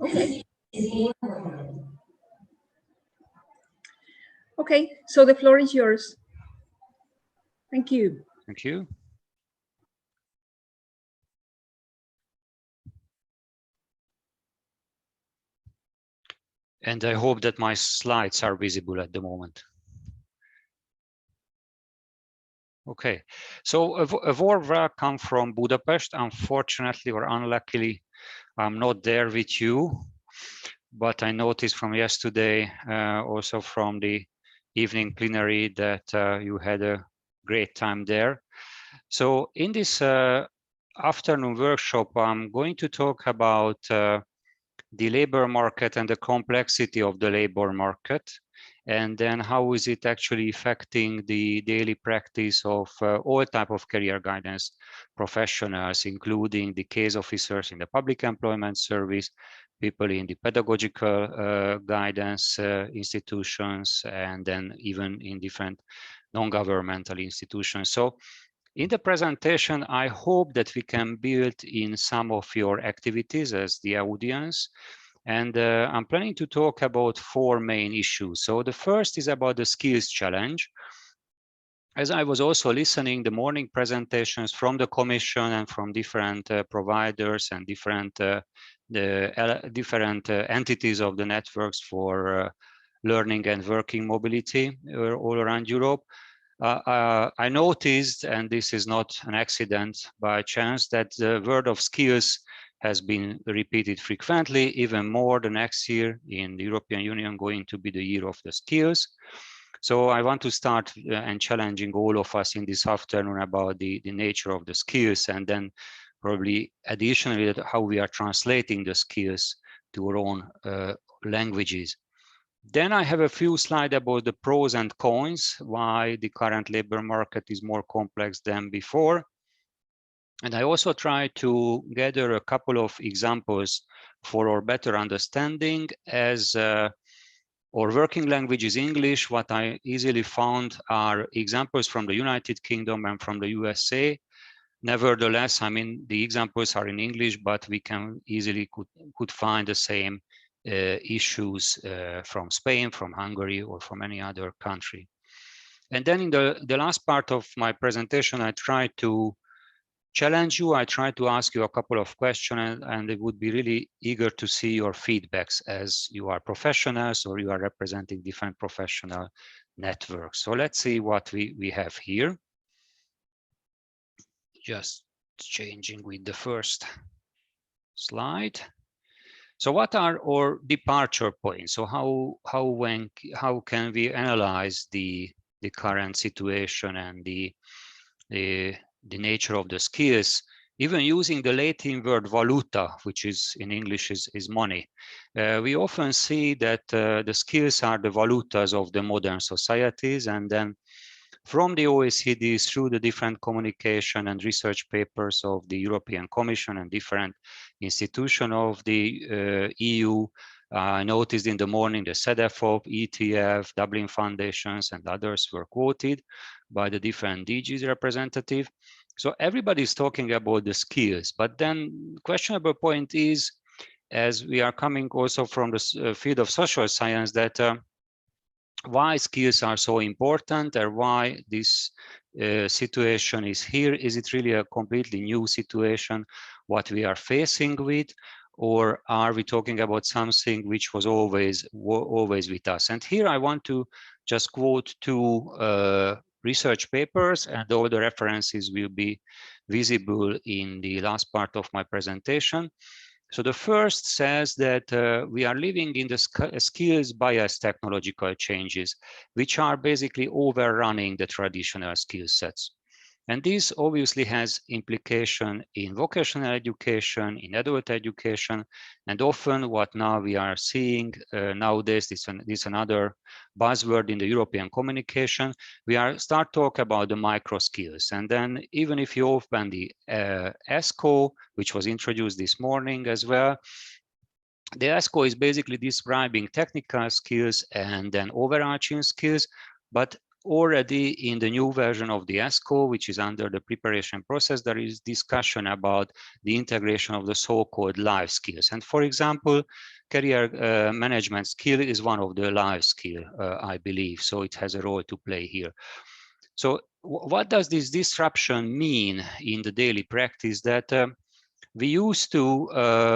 Okay. Okay, so the floor is yours. Thank you. Thank you. And I hope that my slides are visible at the moment. Okay, so a warm welcome from Budapest. Unfortunately or unluckily, I'm not there with you, but I noticed from yesterday, also from the evening plenary, that you had a great time there. So in this afternoon workshop, I'm going to talk about the labor market and the complexity of the labor market, and then how is it actually affecting the daily practice of all type of career guidance professionals, including the case officers in the public employment service, people in the pedagogical guidance institutions, and then even in different non-governmental institutions. So in the presentation, I hope that we can build in some of your activities as the audience. And I'm planning to talk about 4 main issues. So the first is about the skills challenge. As I was also listening the morning presentations from the Commission and from different providers and different entities of the networks for learning and working mobility all around Europe, I noticed, and this is not an accident by chance, that the word of skills has been repeated frequently, even more the next year in the European Union going to be the year of the skills. So I want to start and challenging all of us in this afternoon about the nature of the skills, and then probably additionally how we are translating the skills to our own languages. Then I have a few slides about the pros and cons, why the current labor market is more complex than before. And I also try to gather a couple of examples for our better understanding. As our working language is English, what I easily found are examples from the United Kingdom and from the USA. Nevertheless, I mean, the examples are in English, but we can easily could find the same issues from Spain, from Hungary, or from any other country. And then in the last part of my presentation, I try to challenge you. I try to ask you a couple of questions, and I would be really eager to see your feedbacks as you are professionals or you are representing different professional networks. So let's see what we have here. Just changing with the first slide. So what are our departure points? So how can we analyze the current situation and the nature of the skills, even using the Latin word valuta, which is in English is money? We often see that the skills are the valutas of the modern societies, and then from the OECD through the different communication and research papers of the European Commission and different institutions of the EU. I noticed in the morning the CEDEFOP, ETF, Dublin Foundations, and others were quoted by the different DGs representative. So everybody is talking about the skills, but then questionable point is, as we are coming also from the field of social science, that why skills are so important and why this situation is here. Is it really a completely new situation, what we are facing with, or are we talking about something which was always with us? And here I want to just quote 2 research papers, and all the references will be visible in the last part of my presentation. So the first says that we are living in the skills bias technological changes, which are basically overrunning the traditional skill sets. And this obviously has implication in vocational education, in adult education, and often what now we are seeing nowadays, this another buzzword in the European communication, we are start talk about the micro skills. And then even if you open the ESCO, which was introduced this morning as well, the ESCO is basically describing technical skills and then overarching skills, but already in the new version of the ESCO, which is under the preparation process, there is discussion about the integration of the so-called life skills. And for example, career management skill is one of the life skill, I believe. So it has a role to play here. So what does this disruption mean in the daily practice? That we used to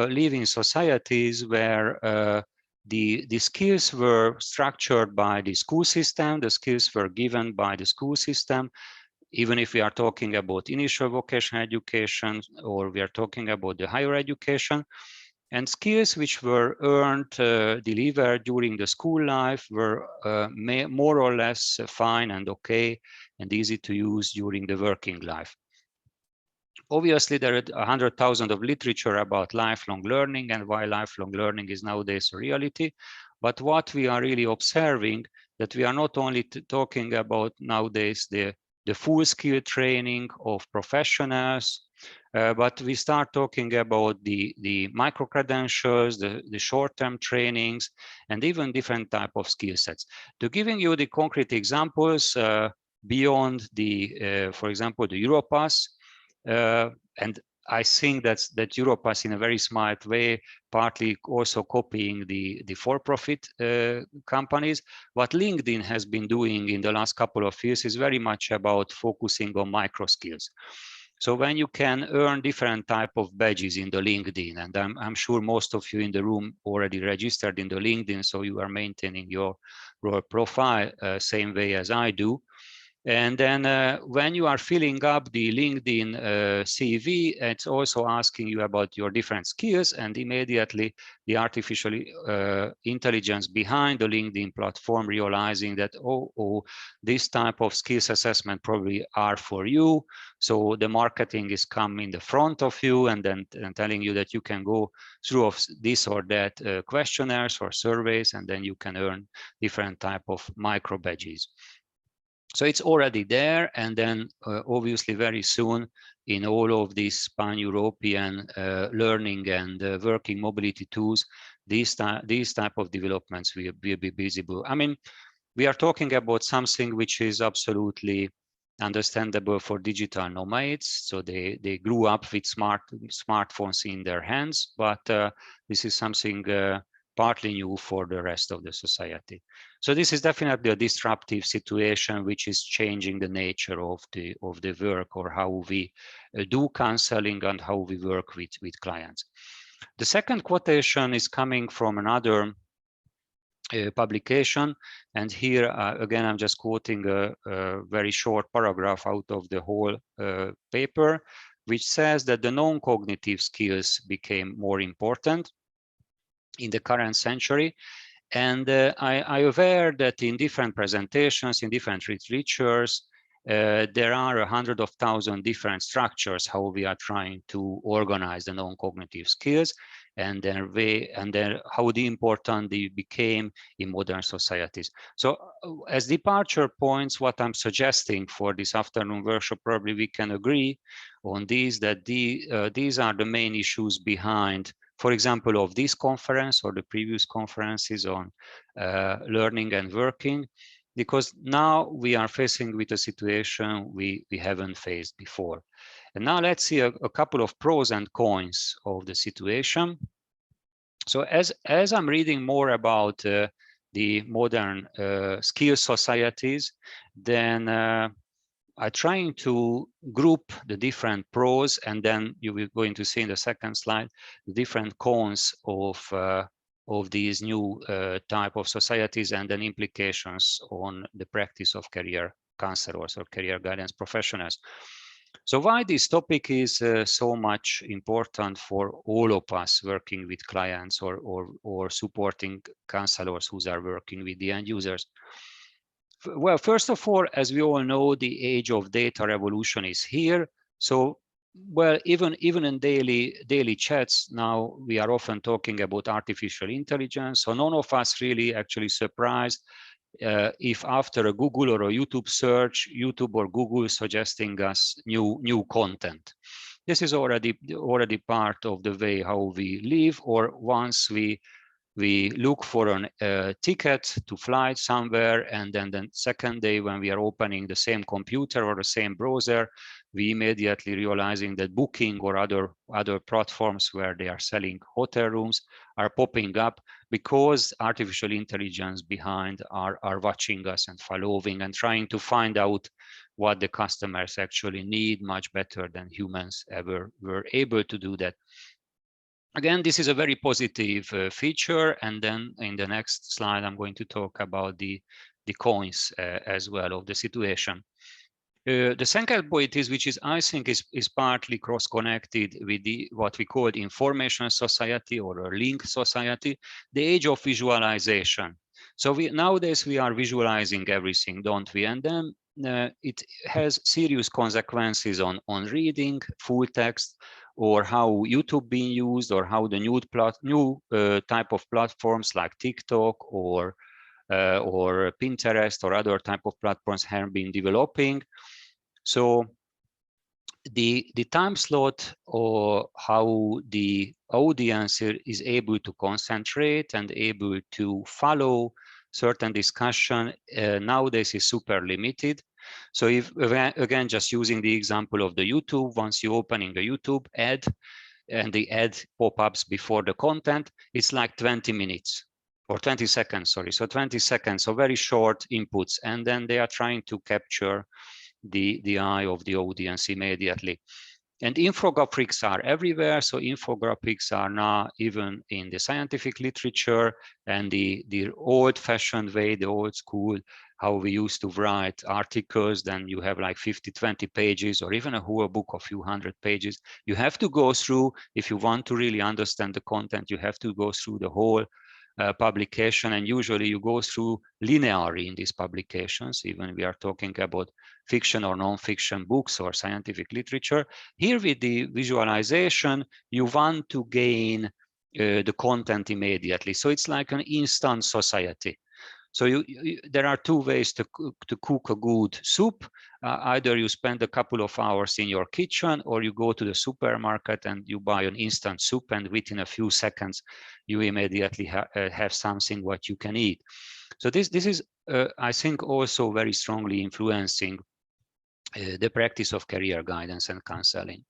live in societies where the skills were structured by the school system, the skills were given by the school system, even if we are talking about initial vocational education or we are talking about the higher education. And skills which were earned, delivered during the school life were more or less fine and okay and easy to use during the working life. Obviously, there are 100,000 of literature about lifelong learning and why lifelong learning is nowadays a reality. But what we are really observing that we are not only talking about nowadays the full skill training of professionals, but we start talking about the micro credentials, the short-term trainings, and even different type of skill sets. To giving you the concrete examples beyond the, for example, the Europass, and I think that Europass in a very smart way, partly also copying the for-profit companies. What LinkedIn has been doing in the last couple of years is very much about focusing on micro skills. So when you can earn different type of badges in the LinkedIn, and I'm sure most of you in the room already registered in the LinkedIn, so you are maintaining your profile same way as I do. And then when you are filling up the LinkedIn CV, it's also asking you about your different skills, and immediately the artificial intelligence behind the LinkedIn platform realizing that, oh, this type of skills assessment probably are for you. So the marketing is coming in the front of you and then telling you that you can go through this or that questionnaires or surveys, and then you can earn different type of micro badges. So it's already there, and then obviously very soon in all of these pan-European learning and working mobility tools, these type of developments will be visible. I mean, we are talking about something which is absolutely understandable for digital nomads. So they grew up with smartphones in their hands, but this is something partly new for the rest of the society. So this is definitely a disruptive situation which is changing the nature of the work or how we do counseling and how we work with clients. The second quotation is coming from another publication, and here again I'm just quoting a very short paragraph out of the whole paper, which says that the non-cognitive skills became more important in the current century. And I aware that in different presentations, in different literatures, there are 100,000 different structures how we are trying to organize the non-cognitive skills, and then how important they became in modern societies. So as departure points, what I'm suggesting for this afternoon workshop, probably we can agree on these, that these are the main issues behind, for example, of this conference or the previous conferences on learning and working, because now we are facing with a situation we haven't faced before. And now let's see a couple of pros and cons of the situation. So as I'm reading more about the modern skill societies, then I'm trying to group the different pros, and then you will going to see in the second slide the different cons of these new type of societies and then implications on the practice of career counselors or career guidance professionals. So why this topic is so much important for all of us working with clients or supporting counselors who are working with the end users? Well, first of all, as we all know, the age of data revolution is here. So, well, even in daily chats now, we are often talking about artificial intelligence. So none of us really actually surprised if after a Google or a YouTube search, YouTube or Google suggesting us new content. This is already part of the way how we live, or once we we look for a ticket to fly somewhere, and then the second day when we are opening the same computer or the same browser, we immediately realizing that Booking or other platforms where they are selling hotel rooms are popping up, because artificial intelligence behind are watching us and following and trying to find out what the customers actually need much better than humans ever were able to do that. Again, this is a very positive feature. And then in the next slide, I'm going to talk about the cons as well of the situation. The second point is, which is, I think, is partly cross-connected with what we call the information society or a link society, the age of visualization. So nowadays we are visualizing everything, don't we? And then it has serious consequences on reading full text, or how YouTube being used, or how the new type of platforms like TikTok or Pinterest or other type of platforms have been developing. So the time slot, or how the audience is able to concentrate and able to follow certain discussion nowadays is super limited. So if, again, just using the example of the YouTube, once you opening a YouTube ad and the ad pop-ups before the content, it's like 20 minutes or 20 seconds, sorry. So 20 seconds, so very short inputs. And then they are trying to capture the eye of the audience immediately. And infographics are everywhere. So infographics are now even in the scientific literature, and the old-fashioned way, the old school, how we used to write articles, then you have like 50, 20 pages, or even a whole book of a few hundred pages. You have to go through, if you want to really understand the content, you have to go through the whole publication, and usually you go through linearly in these publications, even we are talking about fiction or non-fiction books or scientific literature. Here with the visualization, you want to gain the content immediately. So it's like an instant society. So there are two ways to cook a good soup. Either you spend a couple of hours in your kitchen, or you go to the supermarket and you buy an instant soup, and within a few seconds, you immediately have something what you can eat. So this is, I think, also very strongly influencing the practice of career guidance and counseling.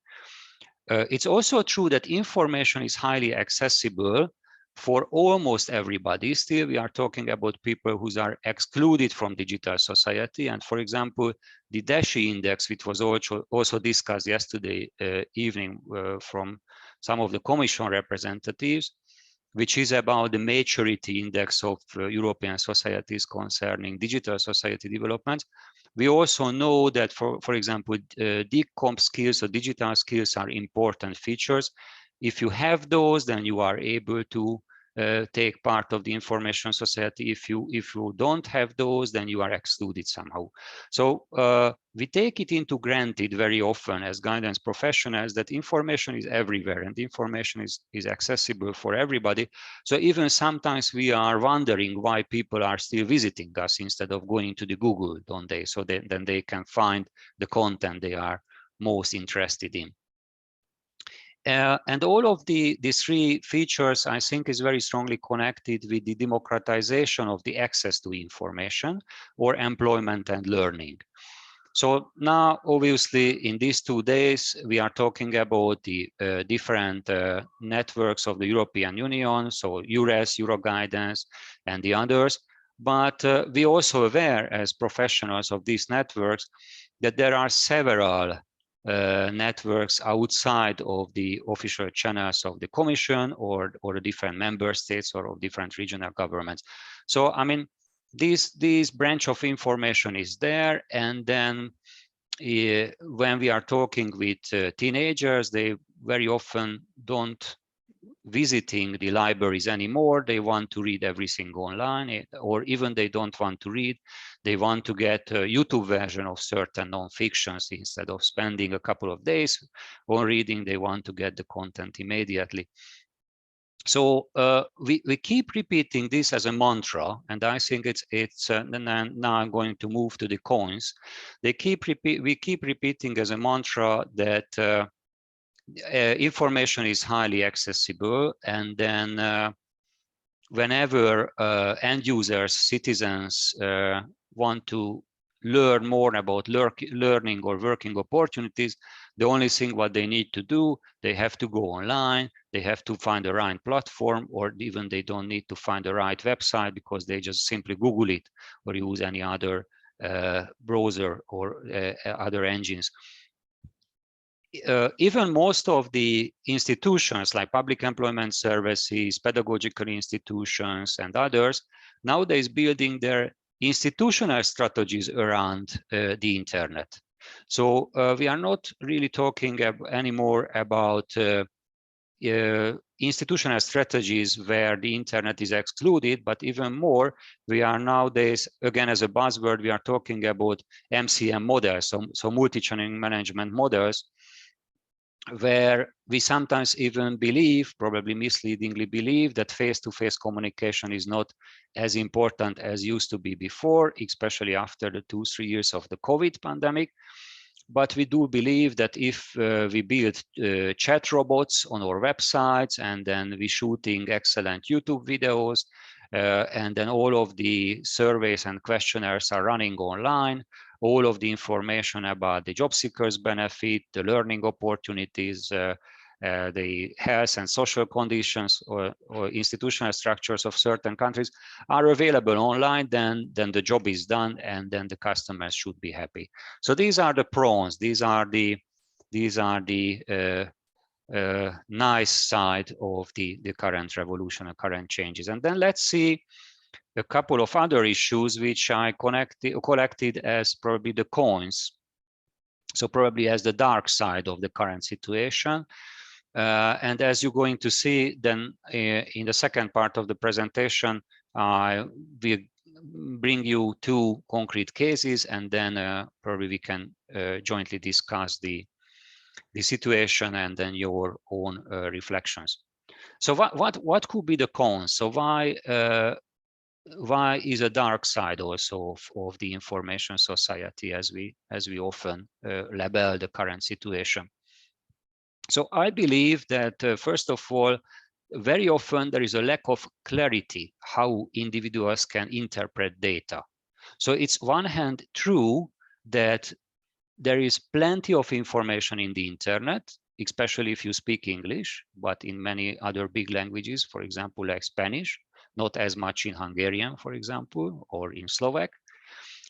It's also true that information is highly accessible for almost everybody. Still, we are talking about people who are excluded from digital society. And for example, the DASHI index, which was also discussed yesterday evening from some of the Commission representatives, which is about the maturity index of European societies concerning digital society development. We also know that, for example, DCOMP skills or digital skills are important features. If you have those, then you are able to take part of the information society. If you don't have those, then you are excluded somehow. So we take it into granted very often as guidance professionals that information is everywhere and information is accessible for everybody. So even sometimes we are wondering why people are still visiting us instead of going to the Google, don't they? So then they can find the content they are most interested in. And all of these three features, I think, is very strongly connected with the democratization of the access to information or employment and learning. So now, obviously, in these 2 days, we are talking about the different networks of the European Union, so EURES, Euroguidance, and the others. But we also aware as professionals of these networks that there are several networks outside of the official channels of the Commission or the different member states or of different regional governments. So, I mean, this branch of information is there. And then when we are talking with teenagers, they very often don't visiting the libraries anymore. They want to read everything online, or even they don't want to read. They want to get a YouTube version of certain non-fictions. Instead of spending a couple of days on reading, they want to get the content immediately. So we keep repeating this as a mantra, and I think it's now I'm going to move to the cons. We keep repeating as a mantra that information is highly accessible, and then whenever end users, citizens want to learn more about learning or working opportunities, the only thing what they need to do, they have to go online, they have to find the right platform, or even they don't need to find the right website because they just simply Google it or use any other browser or other engines. Even most of the institutions like public employment services, pedagogical institutions, and others nowadays building their institutional strategies around the internet. So we are not really talking anymore about institutional strategies where the internet is excluded, but even more, we are nowadays, again, as a buzzword, we are talking about MCM models, so multi-channel management models, where we sometimes even believe, probably misleadingly believe, that face-to-face communication is not as important as used to be before, especially after the 2-3 years of the COVID pandemic. But we do believe that if we build chat robots on our websites, and then we shooting excellent YouTube videos, and then all of the surveys and questionnaires are running online, all of the information about the job seekers benefit, the learning opportunities, the health and social conditions or institutional structures of certain countries are available online, then the job is done, and then the customers should be happy. So these are the pros. These are the nice side of the current revolution and current changes. And then let's see a couple of other issues which I collected as probably the cons. So probably as the dark side of the current situation. And as you're going to see, then in the second part of the presentation, I will bring you 2 concrete cases, and then probably we can jointly discuss the situation and then your own reflections. So what could be the cons? So why is a dark side also of the information society, as we often label the current situation? So I believe that first of all, very often there is a lack of clarity how individuals can interpret data. So it's one hand true that there is plenty of information in the internet, especially if you speak English, but in many other big languages, for example, like Spanish, not as much in Hungarian, for example, or in Slovak,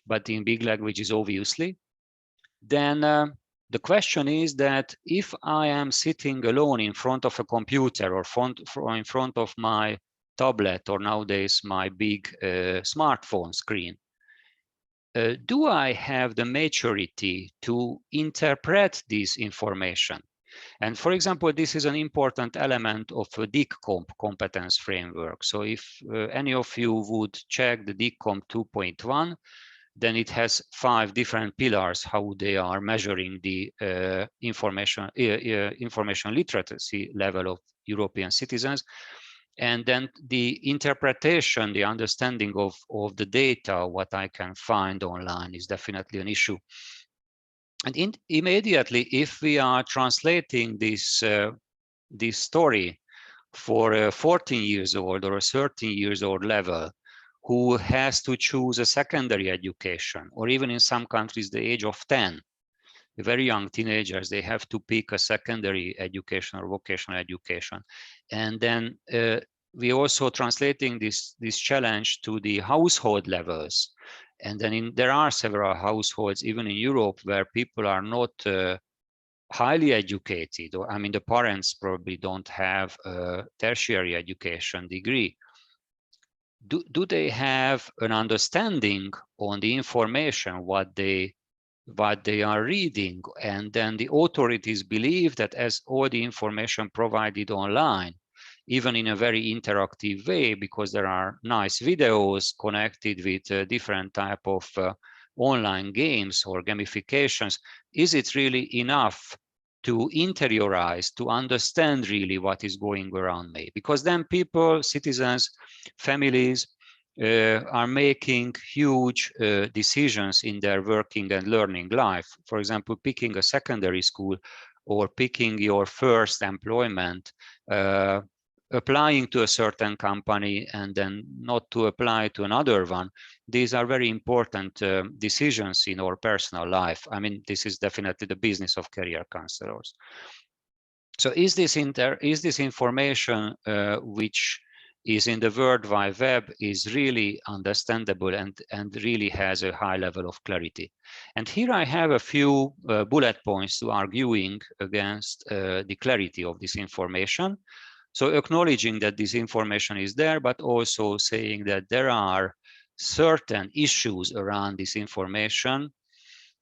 but in big languages, obviously. Then the question is that if I am sitting alone in front of a computer or in front of my tablet, or nowadays my big smartphone screen, do I have the maturity to interpret this information? And for example, this is an important element of a DICCOMP competence framework. So if any of you would check the DICCOMP 2.1, then it has 5 different pillars, how they are measuring the information literacy level of European citizens. And then the interpretation, the understanding of the data, what I can find online, is definitely an issue. And immediately, if we are translating this story for a 14 years old or a 13 years old level, who has to choose a secondary education, or even in some countries, the age of 10, very young teenagers, they have to pick a secondary education or vocational education. And then we also translating this challenge to the household levels. And then there are several households, even in Europe, where people are not highly educated, or I mean, the parents probably don't have a tertiary education degree. Do they have an understanding on the information, what they are reading? And then the authorities believe that as all the information provided online, even in a very interactive way, because there are nice videos connected with different type of online games or gamifications, is it really enough to interiorize, to understand really what is going around me? Because then people, citizens, families are making huge decisions in their working and learning life. For example, picking a secondary school or picking your first employment applying to a certain company and then not to apply to another one. These are very important decisions in our personal life. I mean, this is definitely the business of career counselors. So is this information which is in the World Wide Web is really understandable and really has a high level of clarity? And here I have a few bullet points to arguing against the clarity of this information. So acknowledging that this information is there, but also saying that there are certain issues around this information,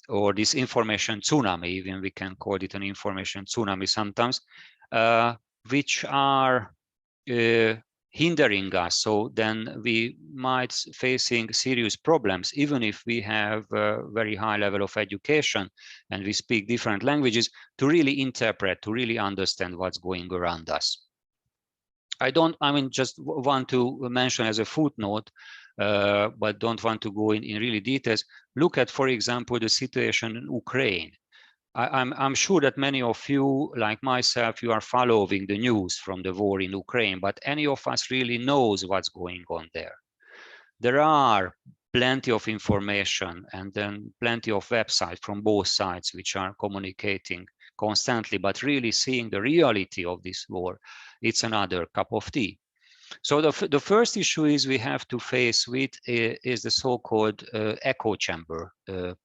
or this information tsunami, even we can call it an information tsunami sometimes, which are hindering us. So then we might facing serious problems, even if we have a very high level of education and we speak different languages, to really interpret, to really understand what's going around us. I mean, just want to mention as a footnote, but don't want to go in really details. Look at, for example, the situation in Ukraine. I'm sure that many of you, like myself, you are following the news from the war in Ukraine, but any of us really knows what's going on there. There are plenty of information and then plenty of websites from both sides which are communicating constantly, but really seeing the reality of this war, it's another cup of tea. So the first issue is we have to face with is the so-called echo chamber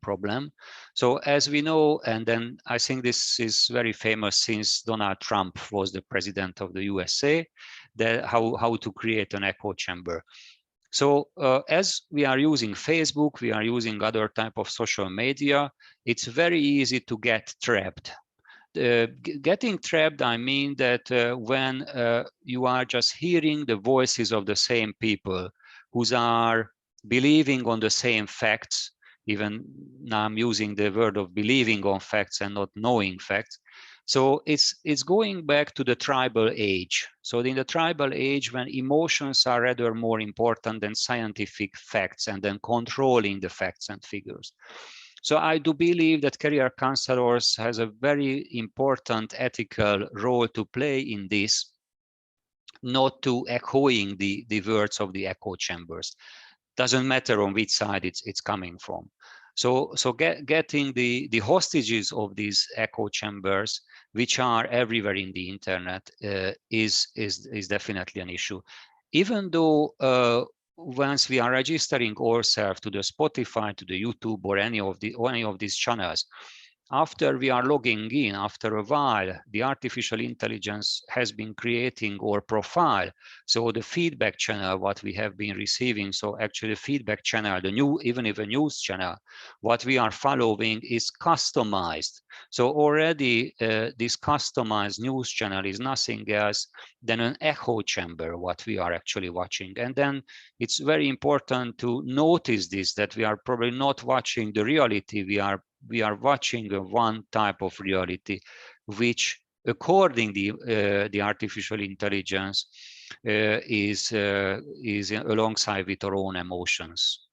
problem. So as we know, and then I think this is very famous since Donald Trump was the president of the USA, that how to create an echo chamber. So as we are using Facebook, we are using other type of social media, it's very easy to get trapped. Getting trapped, I mean that when you are just hearing the voices of the same people who are believing on the same facts, even now I'm using the word of believing on facts and not knowing facts. So it's going back to the tribal age. So in the tribal age, when emotions are rather more important than scientific facts and then controlling the facts and figures. So I do believe that career counselors has a very important ethical role to play in this, not to echoing the words of the echo chambers. Doesn't matter on which side it's coming from. So getting the hostages of these echo chambers, which are everywhere in the internet, is definitely an issue. Even though once we are registering ourselves to the Spotify, to the YouTube, or any of these channels, after we are logging in, after a while, the artificial intelligence has been creating our profile. So the feedback channel, what we have been receiving, so actually the feedback channel, even if a news channel, what we are following is customized. So already this customized news channel is nothing else than an echo chamber, what we are actually watching. And then it's very important to notice this, that we are probably not watching the reality. We are watching one type of reality, which according the artificial intelligence is alongside with our own emotions.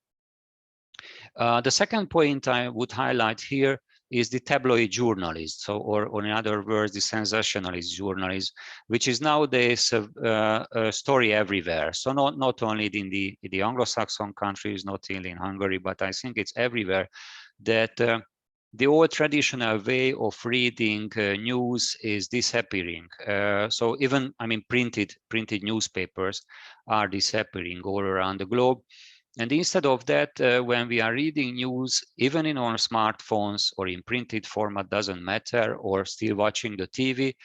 The second point I would highlight here is the tabloid journalist, so or in other words, the sensationalist journalism, which is nowadays a story everywhere. So not only in the Anglo-Saxon countries, not only in Hungary, but I think it's everywhere that the old traditional way of reading news is disappearing. So even, I mean, printed newspapers are disappearing all around the globe. And instead of that, when we are reading news, even in our smartphones or in printed format, doesn't matter, or still watching the TV,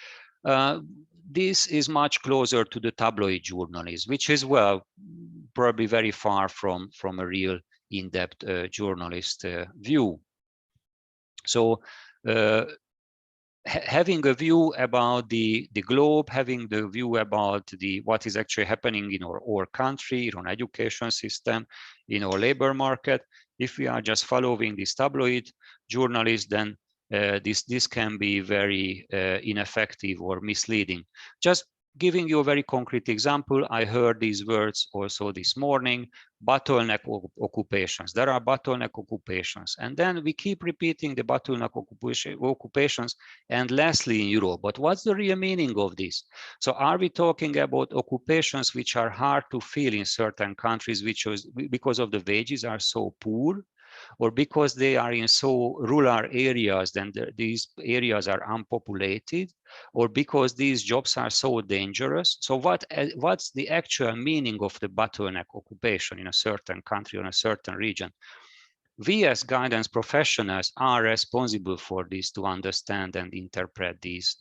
this is much closer to the tabloid journalism, which is, well, probably very far from a real in-depth journalist view. So having a view about the globe, having the view about what is actually happening in our country, in our education system, in our labor market, if we are just following this tabloid journalist, then this can be very ineffective or misleading. Just giving you a very concrete example, I heard these words also this morning, bottleneck occupations. There are bottleneck occupations. And then we keep repeating the bottleneck occupations endlessly in Europe. But what's the real meaning of this? So are we talking about occupations which are hard to fill in certain countries, which is because of the wages are so poor? Or because they are in so rural areas, then these areas are unpopulated, or because these jobs are so dangerous. So what's the actual meaning of the bottleneck occupation in a certain country or a certain region? We as guidance professionals are responsible for this, to understand and interpret these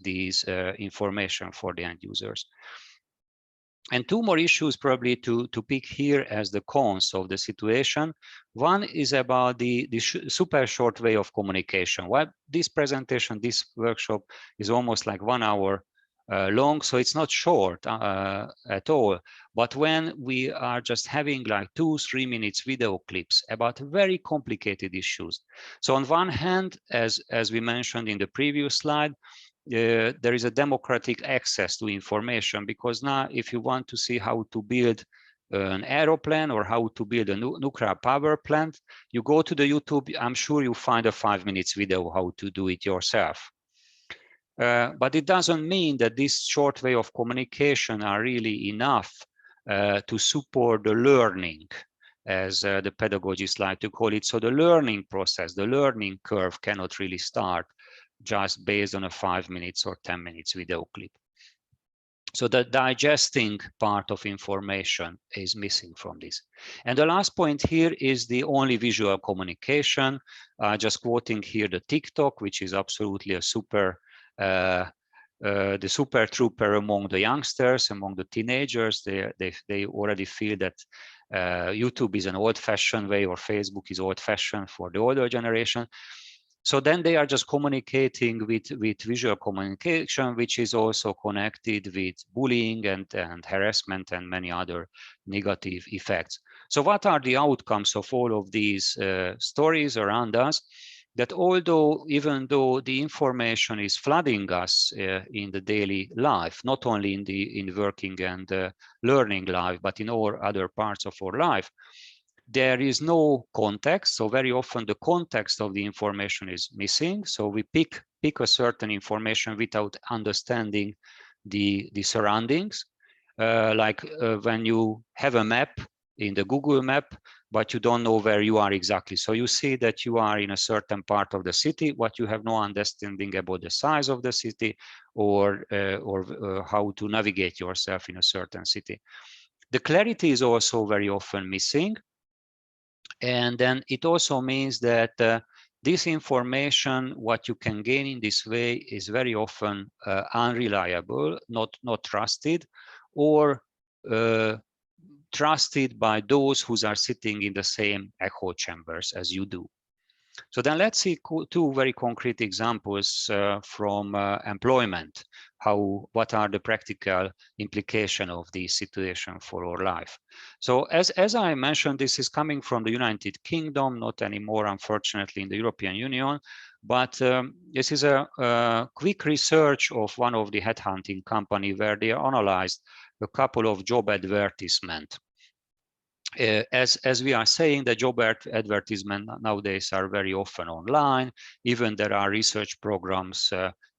information for the end users. And two more issues probably to pick here as the cons of the situation. One is about the super short way of communication. Well, this presentation, this workshop is almost like 1 hour long, so it's not short at all. But when we are just having like 2-3 minutes video clips about very complicated issues. So on one hand, as we mentioned in the previous slide, there is a democratic access to information, because now if you want to see how to build an aeroplane or how to build a nuclear power plant, you go to the YouTube, I'm sure you find a 5 minutes video how to do it yourself. But it doesn't mean that this short way of communication are really enough to support the learning, as the pedagogists like to call it. So the learning process, the learning curve cannot really start just based on a 5 minutes or 10 minutes video clip. So the digesting part of information is missing from this. And the last point here is the only visual communication. Just quoting here the TikTok, which is absolutely a super, the super trooper among the youngsters, among the teenagers. They already feel that YouTube is an old-fashioned way, or Facebook is old-fashioned for the older generation. So then they are just communicating with visual communication, which is also connected with bullying and harassment and many other negative effects. So what are the outcomes of all of these stories around us? That even though the information is flooding us in the daily life, not only in the working and learning life, but in all other parts of our life, there is no context. So very often the context of the information is missing. So we pick a certain information without understanding the surroundings. Like when you have a map in the Google map, but you don't know where you are exactly. So you see that you are in a certain part of the city, but you have no understanding about the size of the city or how to navigate yourself in a certain city. The clarity is also very often missing. And then it also means that this information, what you can gain in this way, is very often unreliable, not trusted, or trusted by those who are sitting in the same echo chambers as you do. So then let's see two very concrete examples from employment. What are the practical implications of this situation for our life? So as I mentioned, this is coming from the United Kingdom, not anymore, unfortunately, in the European Union. But this is a quick research of one of the headhunting company where they analyzed a couple of job advertisements. As we are saying, the job advertisements nowadays are very often online. Even there are research programs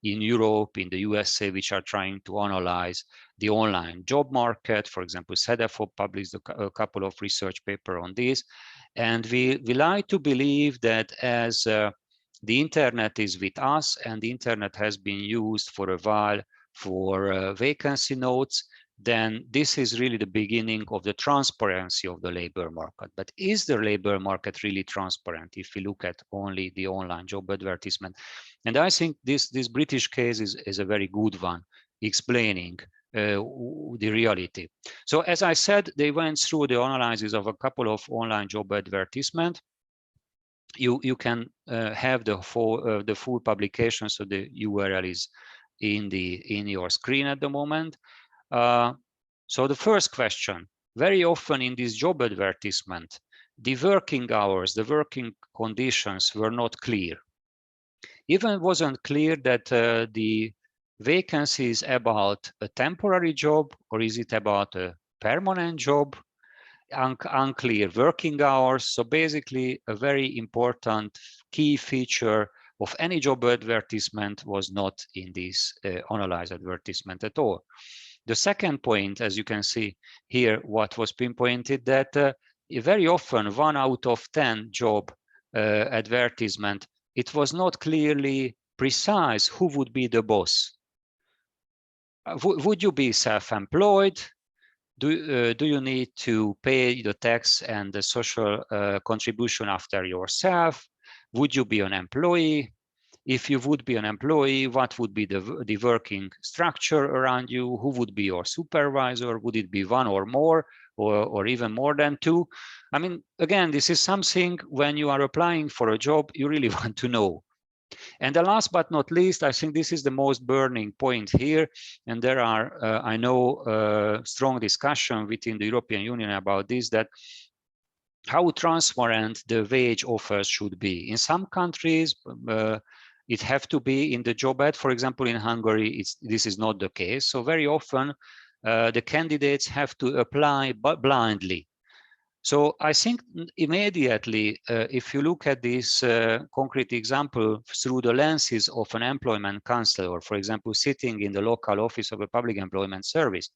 in Europe, in the USA, which are trying to analyze the online job market. For example, CEDEFOP published a couple of research papers on this. And we like to believe that as the internet is with us, and the internet has been used for a while for vacancy notes, then this is really the beginning of the transparency of the labor market. But is the labor market really transparent if we look at only the online job advertisement? And I think this British case is a very good one, explaining the reality. So as I said, they went through the analysis of a couple of online job advertisements. You can have the full publication, so the URL is in your screen at the moment. So the first question, very often in this job advertisement, the working hours, the working conditions were not clear. Even wasn't clear that the vacancies about a temporary job, or is it about a permanent job? Unclear working hours. So basically, a very important key feature of any job advertisement was not in this analyzed advertisement at all. The second point, as you can see here, what was pinpointed, that very often 1 out of 10 job advertisement, it was not clearly precise who would be the boss. Would you be self-employed? Do you need to pay the tax and the social contribution after yourself? Would you be an employee? If you would be an employee, what would be the working structure around you? Who would be your supervisor? Would it be one or more, or even more than two? I mean, again, this is something when you are applying for a job, you really want to know. And the last but not least, I think this is the most burning point here. And there are, I know, strong discussion within the European Union about this, that how transparent the wage offers should be. In some countries, it have to be in the job ad. For example, in Hungary, this is not the case. So very often, the candidates have to apply blindly. So I think immediately, if you look at this concrete example through the lenses of an employment counselor, for example, sitting in the local office of a public employment service,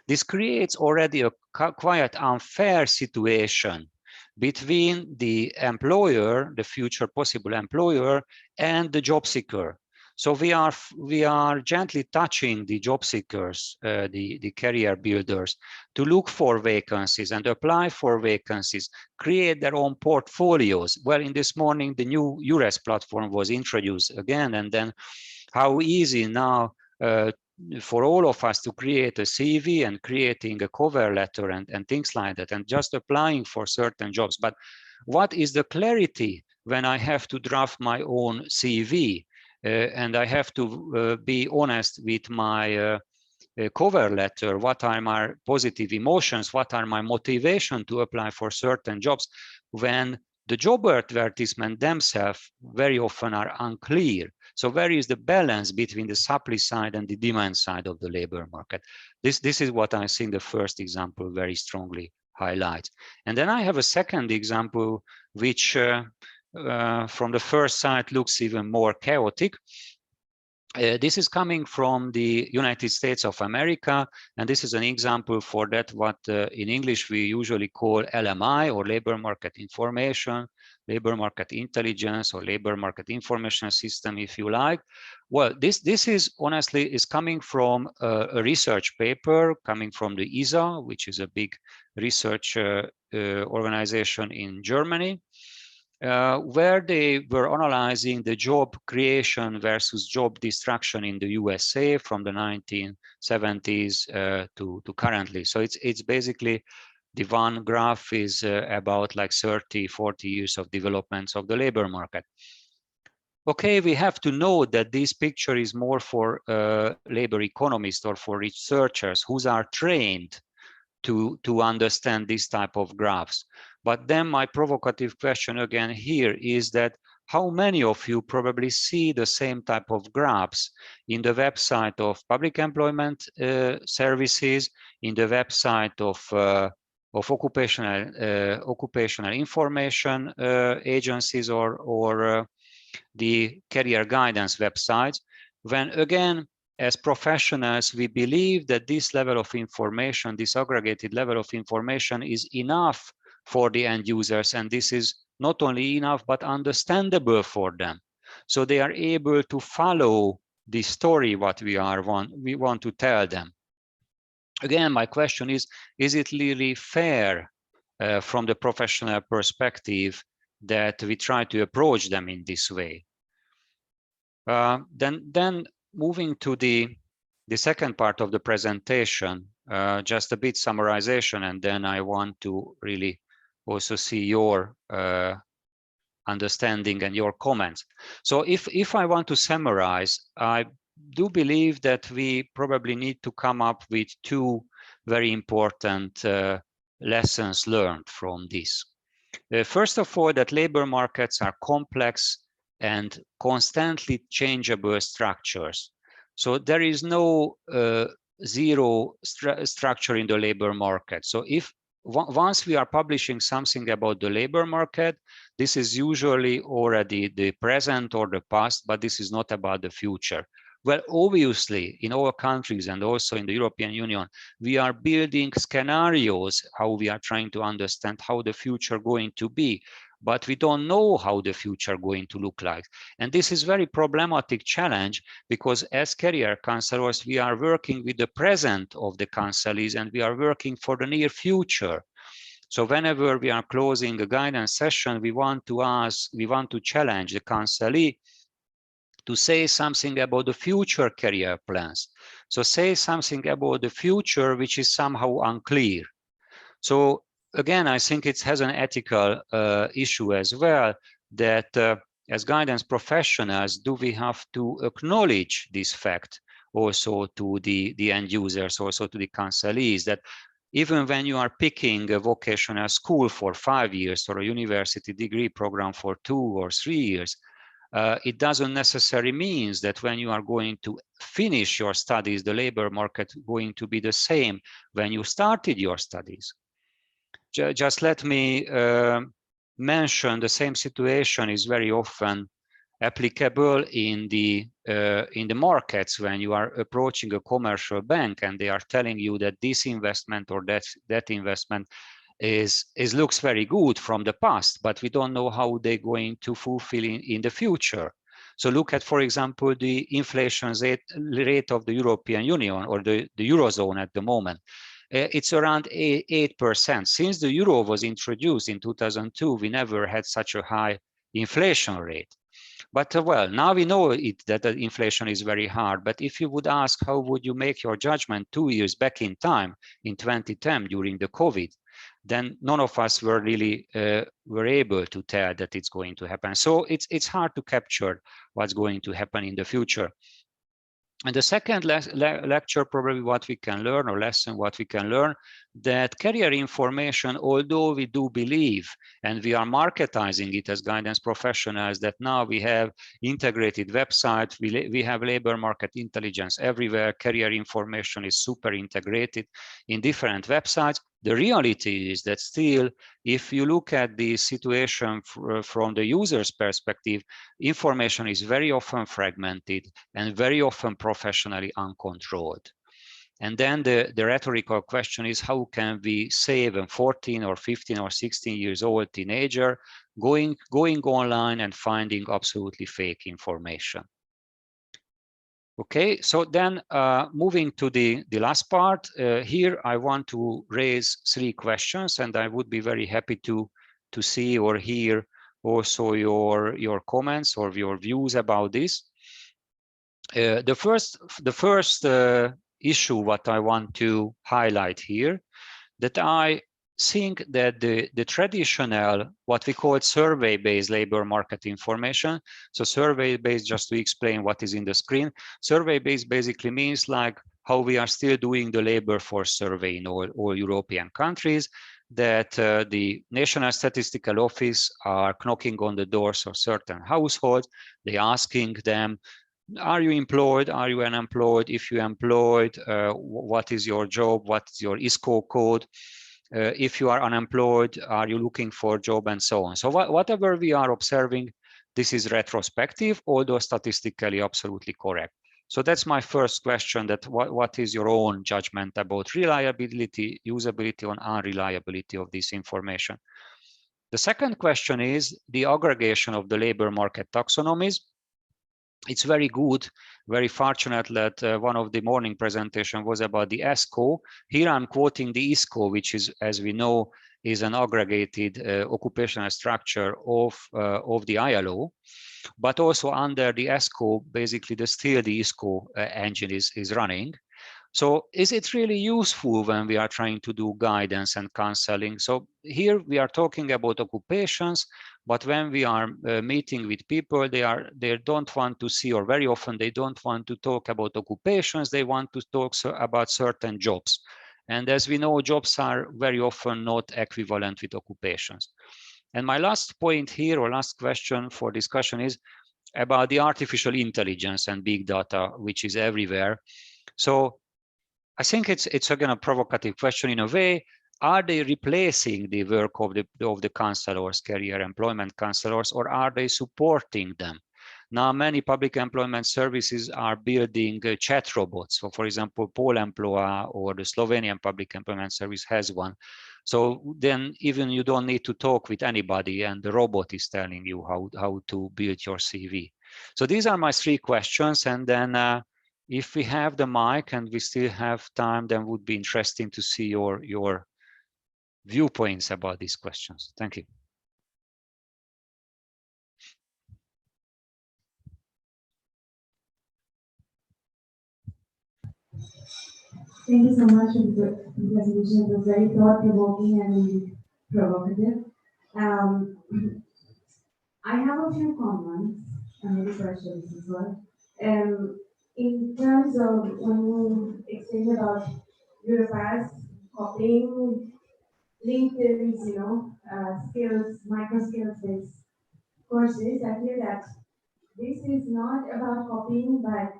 this creates already a quite unfair situation between the employer, the future possible employer, and the job seeker. So we are gently touching the job seekers, the career builders, to look for vacancies and apply for vacancies, create their own portfolios. Well, in this morning, the new EURES platform was introduced again, and then how easy now for all of us to create a CV and creating a cover letter and things like that, and just applying for certain jobs. But what is the clarity when I have to draft my own CV? And I have to be honest with my cover letter. What are my positive emotions? What are my motivation to apply for certain jobs, when the job advertisement themselves very often are unclear? So where is the balance between the supply side and the demand side of the labor market? This is what I think the first example very strongly highlights. And then I have a second example, which from the first side looks even more chaotic. This is coming from the United States of America, and this is an example for that what in English we usually call LMI, or labor market information, labor market intelligence, or labor market information system, if you like. Well, this is honestly is coming from a research paper coming from the ISA, which is a big research organization in Germany. Where they were analyzing the job creation versus job destruction in the USA from the 1970s to currently. So it's basically, the one graph is about like 30, 40 years of developments of the labor market. Okay, we have to know that this picture is more for labor economists or for researchers who are trained to understand this type of graphs. But then my provocative question again here is that how many of you probably see the same type of graphs in the website of public employment services, in the website of occupational information agencies, or the career guidance websites, when again, as professionals, we believe that this level of information, this aggregated level of information, is enough for the end users, and this is not only enough but understandable for them, so they are able to follow the story what we want to tell them. Again, my question is it really fair from the professional perspective that we try to approach them in this way? Then moving to the second part of the presentation, just a bit summarization, and then I want to really also see your understanding and your comments. So if I want to summarize, I do believe that we probably need to come up with two very important lessons learned from this. First of all, that labor markets are complex and constantly changeable structures. So there is no zero structure in the labor market. So if once we are publishing something about the labor market, this is usually already the present or the past, but this is not about the future. Well, obviously, in all countries and also in the European Union, we are building scenarios, how we are trying to understand how the future going to be, but we don't know how the future going to look like. And this is very problematic challenge, because as career counselors, we are working with the present of the counselees and we are working for the near future. So whenever we are closing a guidance session, we want to challenge the counselee to say something about the future career plans. So say something about the future which is somehow unclear. So again, I think it has an ethical issue as well, that as guidance professionals, do we have to acknowledge this fact also to the end users, also to the counselees, that even when you are picking a vocational school for 5 years or a university degree program for 2 or 3 years, it doesn't necessarily mean that when you are going to finish your studies, the labor market going to be the same when you started your studies. Just let me mention the same situation is very often applicable in the markets when you are approaching a commercial bank and they are telling you that this investment or that investment looks very good from the past, but we don't know how they're going to fulfill in the future. So look at, for example, the inflation rate of the European Union or the Eurozone at the moment. It's around 8%. Since the euro was introduced in 2002, we never had such a high inflation rate. But well, now we know that the inflation is very hard. But if you would ask, how would you make your judgment 2 years back in time, in 2010, during the COVID, then none of us were really were able to tell that it's going to happen. So it's hard to capture what's going to happen in the future. And the second lecture, probably what we can learn, or lesson what we can learn, that career information, although we do believe, and we are marketizing it as guidance professionals, that now we have integrated websites, we have labor market intelligence everywhere, career information is super integrated in different websites. The reality is that still, if you look at the situation from the user's perspective, information is very often fragmented and very often professionally uncontrolled. And then the rhetorical question is, how can we save a 14 or 15 or 16 years old teenager going online and finding absolutely fake information? Okay, so then moving to the last part, here I want to raise 3 questions, and I would be very happy to see or hear also your comments or your views about this. The first issue what I want to highlight here, that I think that the traditional, what we call survey-based labor market information, so survey-based, just to explain what is in the screen, survey-based basically means like how we are still doing the labor force survey in all European countries, that the National Statistical Office are knocking on the doors of certain households, they asking them, are you employed? Are you unemployed? If you're employed, what is your job? What's your ISCO code? If you are unemployed, are you looking for a job, and so on. So whatever we are observing, this is retrospective, although statistically absolutely correct. So that's my first question, that what is your own judgment about reliability, usability, and unreliability of this information? The second question is the aggregation of the labor market taxonomies. It's very good, very fortunate that one of the morning presentation was about the ESCO. Here I'm quoting the ISCO, which is, as we know, is an aggregated occupational structure of the ILO, but also under the ESCO, basically still the ISCO engine is running. So is it really useful when we are trying to do guidance and counseling? So here we are talking about occupations, but when we are meeting with people, they don't want to see, or very often they don't want to talk about occupations, they want to talk about certain jobs. And as we know, jobs are very often not equivalent with occupations. And my last point here, or last question for discussion, is about the artificial intelligence and big data, which is everywhere. So I think it's again a provocative question in a way. Are they replacing the work of the counselors, career employment counselors, or are they supporting them? Now, many public employment services are building chat robots. So, for example, Pol Emploa or the Slovenian Public Employment Service has one. So then even you don't need to talk with anybody and the robot is telling you how to build your CV. So these are my 3 questions. And then if we have the mic and we still have time, then would be interesting to see your viewpoints about these questions. Thank you. Thank you so much for the presentation. It was very thought-provoking and provocative. I have a few comments and maybe questions as well. In terms of when you explained about Europass copying LinkedIn's, skills, micro skills-based courses, I feel that this is not about copying, but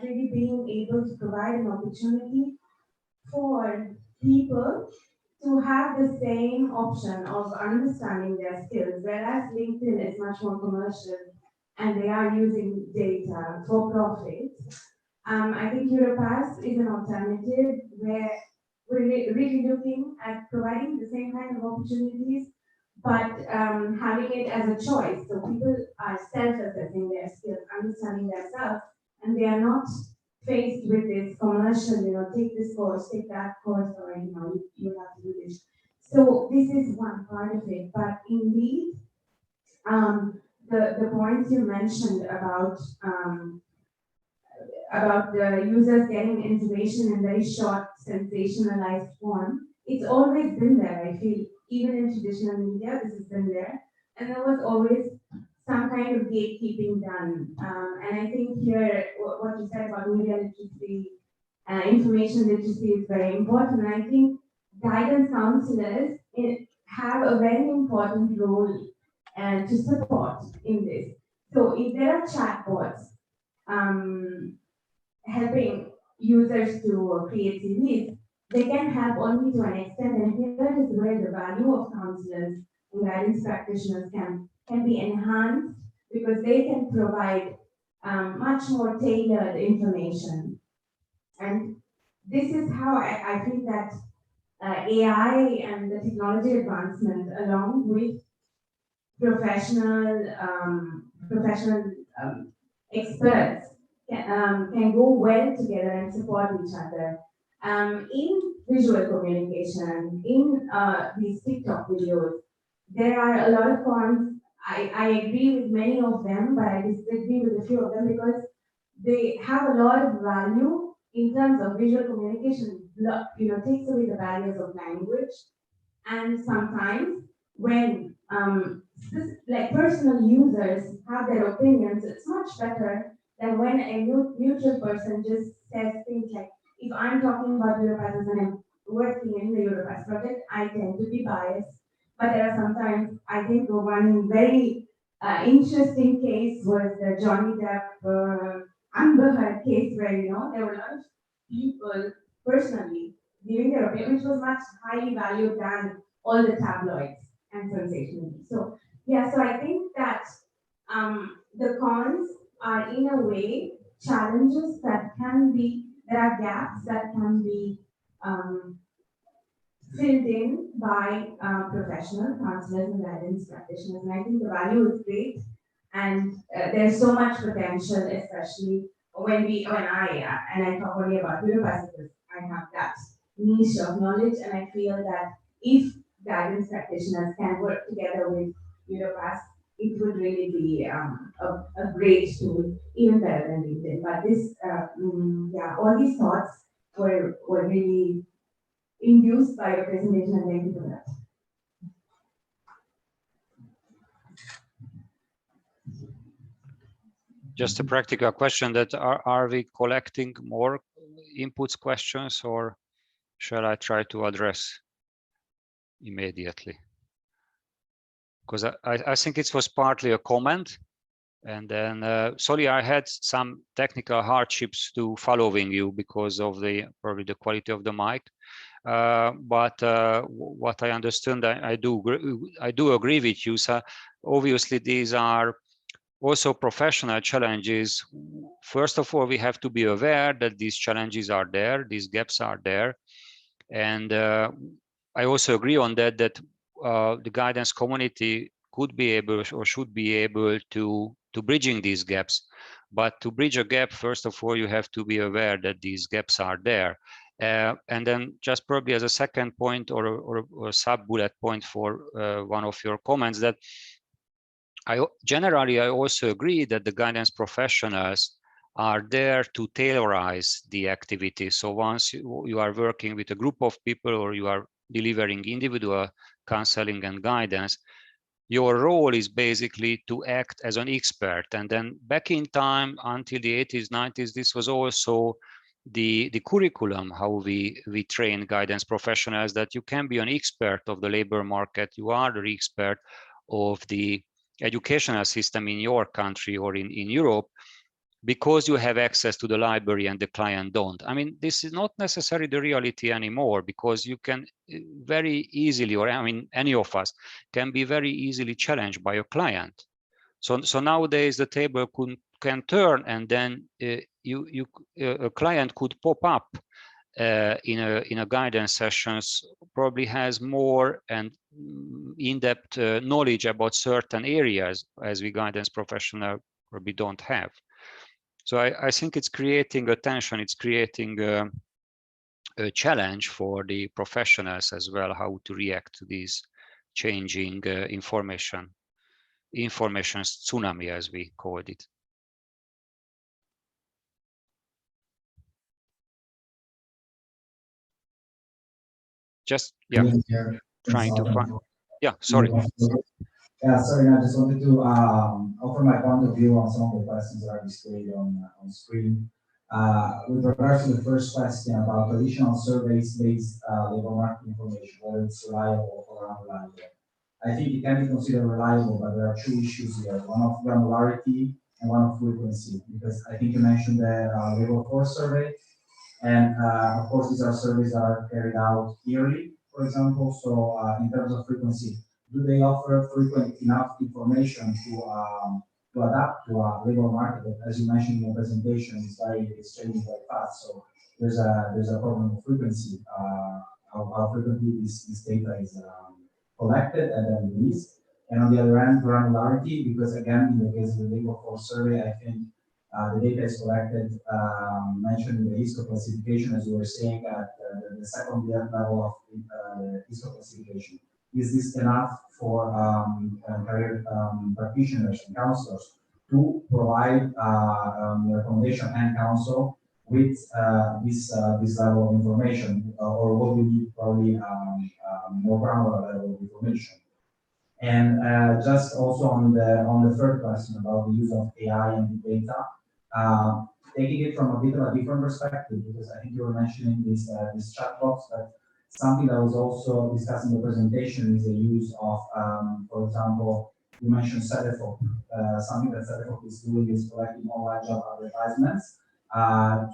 really being able to provide an opportunity for people to have the same option of understanding their skills, whereas LinkedIn is much more commercial and they are using data for profit. I think Europass is an alternative where we're really looking at providing the same kind of opportunities, but having it as a choice. So people are self-assessing their skills, understanding themselves, and they are not faced with this commercial, take this course, take that course, or you have to do this. So this is one part of it, but indeed, the points you mentioned about the users getting information in very short, sensationalized form, it's always been there. I feel even in traditional media, this has been there, and there was always some kind of gatekeeping done. And I think here, what you said about media literacy, information literacy is very important. And I think guidance counselors have a very important role to support in this. So if there are chatbots helping users to create CVs, they can help only to an extent. And here is where the value of counselors and guidance practitioners can be enhanced, because they can provide much more tailored information. And this is how I think that AI and the technology advancement, along with professional experts, can go well together and support each other. In visual communication, in these TikTok videos, there are a lot of cons. I agree with many of them, but I disagree with a few of them because they have a lot of value in terms of visual communication. Takes away the barriers of language, and sometimes when like personal users have their opinions, it's much better than when a neutral person just says things like, if I'm talking about Europass and I'm working in the Europass project, I tend to be biased. But there are sometimes, I think one very interesting case was the Johnny Depp Amber Heard case, where there were a lot of people personally giving their opinion, which was much highly valued than all the tabloids and sensationalism. So yeah, so I think that the cons are in a way challenges that there are gaps that can be filled in by professional counselors and guidance practitioners. And I think the value is great, and there's so much potential, especially when I talk only about Europass because I have that niche of knowledge, and I feel that if guidance practitioners can work together with Europass, it would really be a great tool, even better than LinkedIn. But this, all these thoughts were really induced by your presentation, and thank you for that. Just a practical question: that are we collecting more inputs, questions, or shall I try to address immediately? Because I think it was partly a comment, And then, sorry, I had some technical hardships to following you because of probably the quality of the mic. But what I understand, I do agree with you. So obviously, these are also professional challenges. First of all, we have to be aware that these challenges are there, these gaps are there, and I also agree on that. The guidance community could be able or should be able to bridging these gaps. But to bridge a gap, first of all, you have to be aware that these gaps are there. And then just probably as a second point or a sub bullet point for one of your comments, that generally I also agree that the guidance professionals are there to tailorize the activity. So once you are working with a group of people or you are delivering individual counseling and guidance, your role is basically to act as an expert. And then back in time until the 80s, 90s, this was also the curriculum, how we train guidance professionals, that you can be an expert of the labor market, you are the expert of the educational system in your country or in Europe, because you have access to the library and the client don't. I mean, this is not necessarily the reality anymore, because you can very easily, or I mean, any of us can be very easily challenged by a client. So nowadays the table can turn, and then a client could pop up in a guidance sessions, probably has more and in-depth knowledge about certain areas as we guidance professional probably don't have. So I think it's creating a tension, it's creating a challenge for the professionals as well, how to react to these changing information tsunami, as we called it. Just, yeah, trying to find, yeah, sorry. Yeah, sorry, I just wanted to offer my point of view on some of the questions that are displayed on screen. With regards to the first question about traditional surveys-based labor market information, whether it's reliable or unreliable. I think it can be considered reliable, but there are two issues here, one of granularity and one of frequency, because I think you mentioned the labor force survey, and of course these are surveys that are carried out yearly, for example, so in terms of frequency, do they offer frequent enough information to adapt to a labor market that, as you mentioned in your presentation, is changing very fast, so there's a problem of frequency, how frequently this data is collected and then released. And on the other hand, granularity, because again, in the case of the labor force survey, I think the data is collected, mentioned in the ISCO classification, as you were saying, at the second level of the ISCO classification. Is this enough for career practitioners and counselors to provide recommendation and counsel with this level of information, or will we need probably more granular level of information? And just also on the third question about the use of AI and big data, taking it from a bit of a different perspective, because I think you were mentioning this chatbots, but something that was also discussed in the presentation is the use of, for example, you mentioned Cedefop. Something that Cedefop is doing is collecting online job advertisements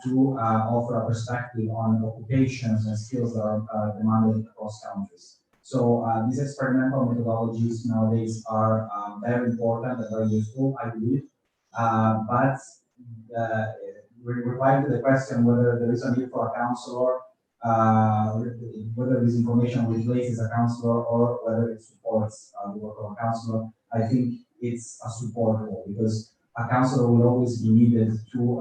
to offer a perspective on occupations and skills that are demanded across countries. So these experimental methodologies nowadays are very important and very useful, I believe. But replying to the question whether there is a need for a counselor, whether this information replaces a counselor or whether it supports the work of a counselor, I think it's a support role, because a counselor will always be needed to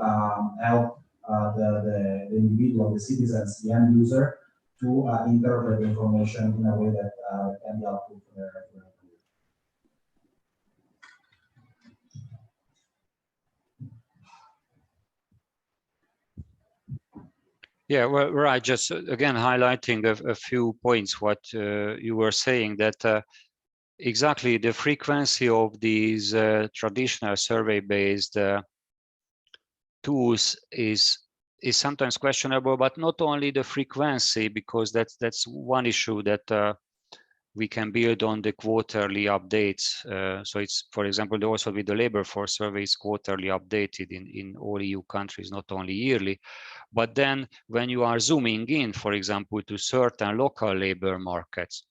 help the individual, the citizens, the end user, to interpret the information in a way that can be helpful for their career. Yeah, well, right. Just again highlighting a few points what you were saying, that exactly the frequency of these traditional survey-based tools is sometimes questionable, but not only the frequency, because that's one issue that we can build on the quarterly updates. So it's, for example, also with the labor force survey, it's quarterly updated in all EU countries, not only yearly. But then when you are zooming in, for example, to certain local labor markets,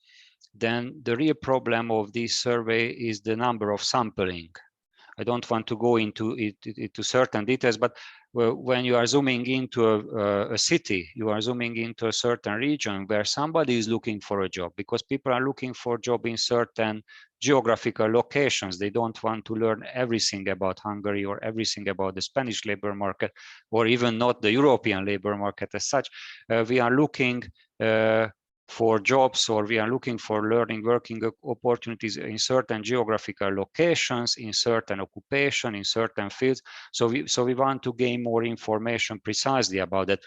then the real problem of this survey is the number of sampling. I don't want to go into certain details, but when you are zooming into a city, you are zooming into a certain region where somebody is looking for a job, because people are looking for a job in certain geographical locations. They don't want to learn everything about Hungary or everything about the Spanish labor market, or even not the European labor market as such. We are looking for jobs, or we are looking for learning, working opportunities in certain geographical locations, in certain occupation, in certain fields. So we want to gain more information precisely about that.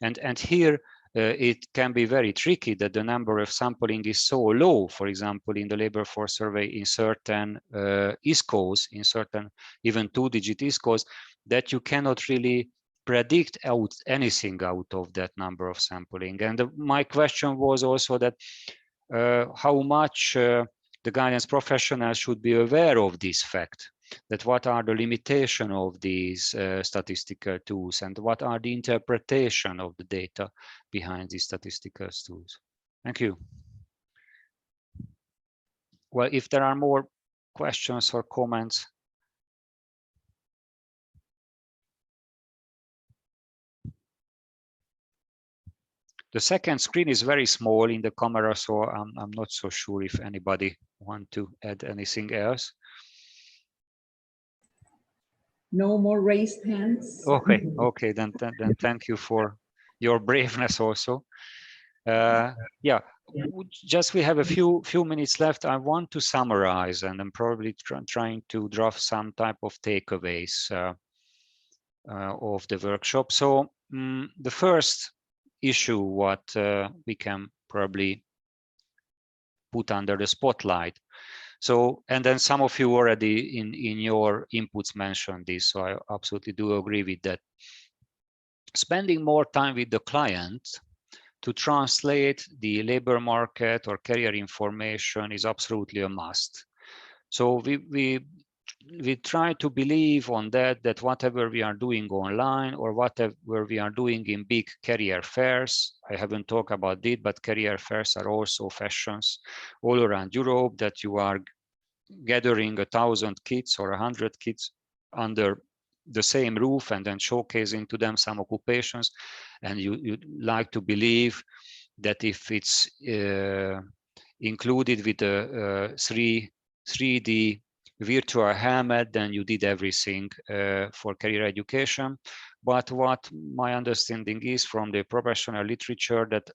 And here it can be very tricky that the number of sampling is so low, for example, in the labor force survey in certain ISCOs, in certain even 2-digit ISCOs, that you cannot really predict out anything out of that number of sampling. And my question was also that how much the guidance professionals should be aware of this fact, that what are the limitations of these statistical tools, and what are the interpretation of the data behind these statistical tools. Thank you. Well, if there are more questions or comments. The second screen is very small in the camera, so I'm not so sure if anybody want to add anything else. No more raised hands. Okay, then thank you for your braveness also. Yeah, just we have a few minutes left. I want to summarize, and I'm probably trying to draft some type of takeaways of the workshop. So the first issue what we can probably put under the spotlight. So, and then some of you already in your inputs mentioned this, so I absolutely do agree with that. Spending more time with the client to translate the labor market or career information is absolutely a must. So we try to believe on that whatever we are doing online or whatever we are doing in big career fairs, I haven't talked about it, but career fairs are also fashions all around Europe, that you are gathering 1,000 kids or 100 kids under the same roof and then showcasing to them some occupations. And you like to believe that if it's included with a 3D virtual helmet, then you did everything for career education. But what my understanding is from the professional literature, that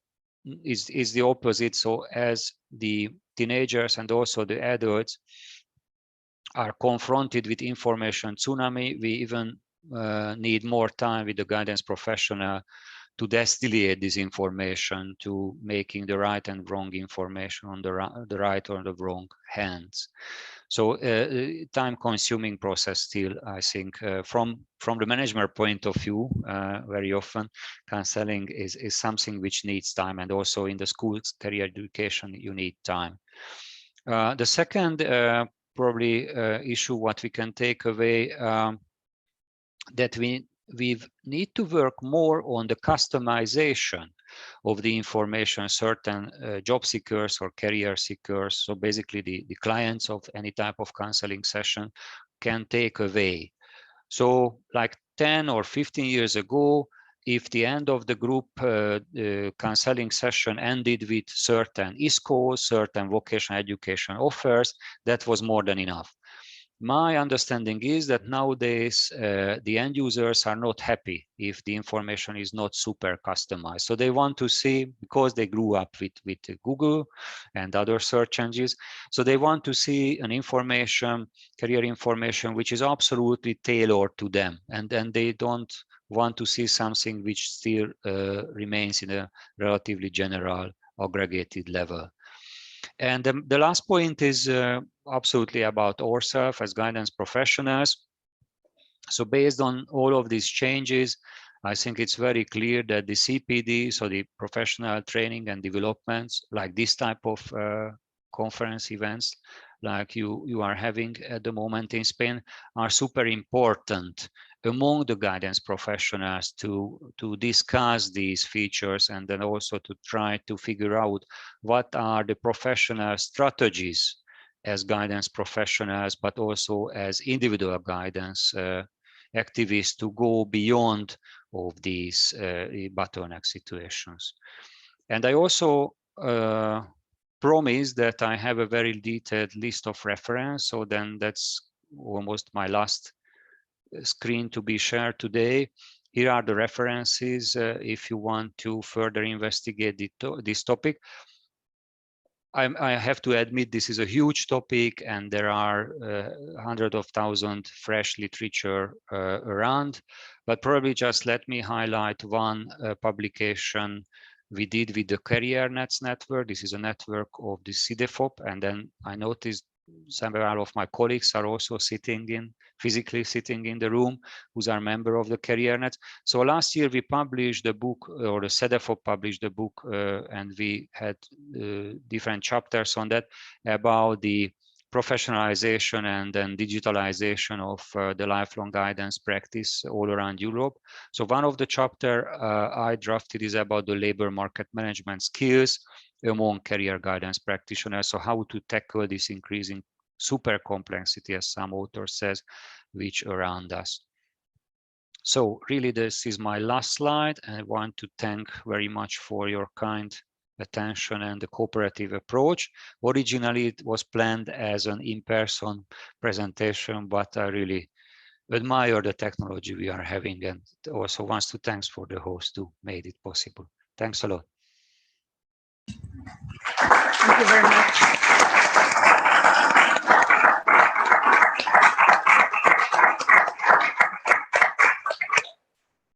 is the opposite. So as the teenagers and also the adults are confronted with information tsunami, we even need more time with the guidance professional to distillate this information, to making the right and wrong information on the right or the wrong hands. So time-consuming process still, I think, from the management point of view, very often counseling is something which needs time, and also in the schools career education you need time. The second probably issue what we can take away, that we need to work more on the customization of the information certain job seekers or career seekers, so basically the clients of any type of counseling session, can take away. So like 10 or 15 years ago, if the end of the group counseling session ended with certain ISCOs, certain vocational education offers, that was more than enough. My understanding is that nowadays the end users are not happy if the information is not super customized. So they want to see, because they grew up with Google and other search engines, so they want to see an information, career information, which is absolutely tailored to them. And then they don't want to see something which still remains in a relatively general aggregated level. And the last point is absolutely about ourselves as guidance professionals. So based on all of these changes, I think it's very clear that the CPD, so the professional training and developments, like this type of conference events like you are having at the moment in Spain are super important among the guidance professionals to discuss these features, and then also to try to figure out what are the professional strategies as guidance professionals, but also as individual guidance activists to go beyond of these bottleneck situations. And I also promise that I have a very detailed list of reference. So then that's almost my last screen to be shared today. Here are the references if you want to further investigate this topic. I have to admit this is a huge topic, and there are hundreds of thousands fresh literature around, but probably just let me highlight one publication we did with the Career Nets network. This is a network of the CDFOP, and then I noticed several of my colleagues are also physically sitting in the room, who are member of the Career Net. So last year we published the book, or the CDFOP published the book, and we had different chapters on that about the professionalization and then digitalization of the lifelong guidance practice all around Europe. So one of the chapter I drafted is about the labor market management skills among career guidance practitioners. So how to tackle this increasing super complexity, as some author says, which around us. So really, this is my last slide. And I want to thank very much for your kind attention and the cooperative approach. Originally, it was planned as an in-person presentation, but I really admire the technology we are having, and also wants to thanks for the host who made it possible. Thanks a lot. Thank you very much.